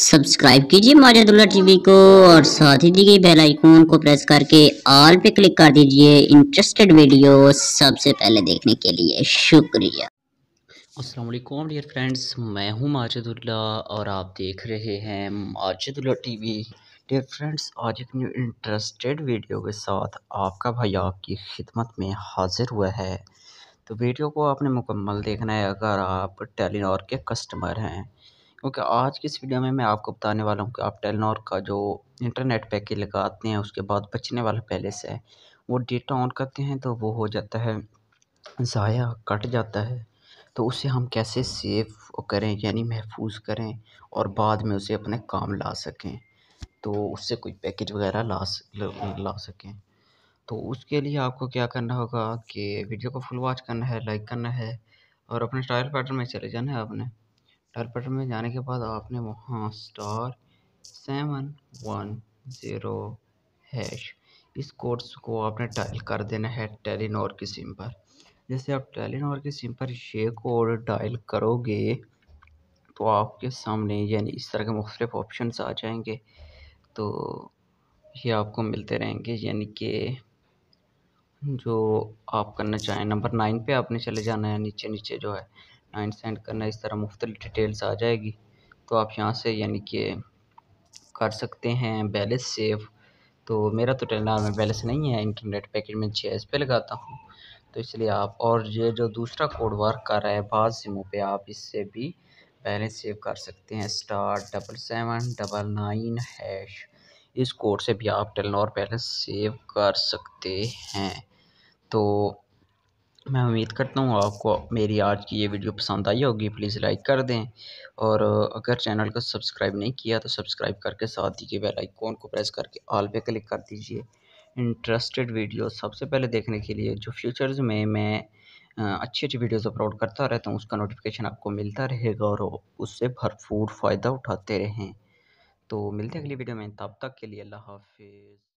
Subscribe कीजिए माजिदुल्लाह TV को और साथ ही दी गई बेल आइकॉन को प्रेस करके ऑल पे क्लिक कर दीजिए इंटरेस्टेड वीडियो सबसे पहले देखने के लिए। शुक्रिया। अस्सलाम वालेकुम डियर फ्रेंड्स, मैं हूं माजिदुल्लाह और आप देख रहे हैं माजिदुल्लाह टीवी। डियर फ्रेंड्स, आज एक न्यू इंटरेस्टेड वीडियो के साथ आपका भाई आपकी खिदमत में हाजिर हुआ है। तो वीडियो को आपने मुकम्मल देखना है अगर आप टेलीनॉर के कस्टमर हैं, क्योंकि आज की इस वीडियो में मैं आपको बताने वाला हूं कि आप टेलीनॉर का जो इंटरनेट पैकेज लगाते हैं उसके बाद बचने वाला बैलेंस है वो डेटा ऑन करते हैं तो वो हो जाता है ज़ाया, कट जाता है। तो उसे हम कैसे सेव करें यानी महफूज करें और बाद में उसे अपने काम ला सकें, तो उससे कोई पैकेज वगैरह ला सकें। तो उसके लिए आपको क्या करना होगा कि वीडियो को फुल वॉच करना है, लाइक करना है और अपने ट्रायल पैटर्न में चले जाना है। आपने ट्रायल पैटर्न में जाने के बाद आपने वहाँ *710# इस कोड्स को आपने डायल कर देना है टेलीनॉर की सिम पर। जैसे आप टेलीनॉर की सिम पर ये कोड डायल करोगे तो आपके सामने यानी इस तरह के मुख्तलिफ ऑप्शंस आ जाएंगे। तो ये आपको मिलते रहेंगे, यानी कि जो आप करना चाहें नंबर 9 पे आपने चले जाना है। नीचे नीचे जो है 9 सेंड करना है, इस तरह मुख्तलिफ डिटेल्स आ जाएगी। तो आप यहाँ से यानी कि कर सकते हैं बैलेंस सेव। तो मेरा तो टेलीनॉर में बैलेंस नहीं है, इंटरनेट पैकेज में 6 पे लगाता हूँ, तो इसलिए आप और ये जो दूसरा कोड वर्क कर रहा है बाज़ सिमों पे आप इससे भी बैलेंस सेव कर सकते हैं। *77799# इस कोड से भी आप टेलीनॉर बैलेंस सेव कर सकते हैं। तो मैं उम्मीद करता हूँ आपको मेरी आज की ये वीडियो पसंद आई होगी। प्लीज़ लाइक कर दें और अगर चैनल को सब्सक्राइब नहीं किया तो सब्सक्राइब करके साथ ही के बेल आइकॉन को प्रेस करके ऑल पे क्लिक कर दीजिए इंटरेस्टेड वीडियो सबसे पहले देखने के लिए। जो फ्यूचर्स में मैं अच्छी अच्छी वीडियोस अपलोड करता रहता हूँ उसका नोटिफिकेशन आपको मिलता रहेगा और उससे भरपूर फ़ायदा उठाते रहें। तो मिलते हैं अगली वीडियो में, तब तक के लिए अल्लाह हाफिज़।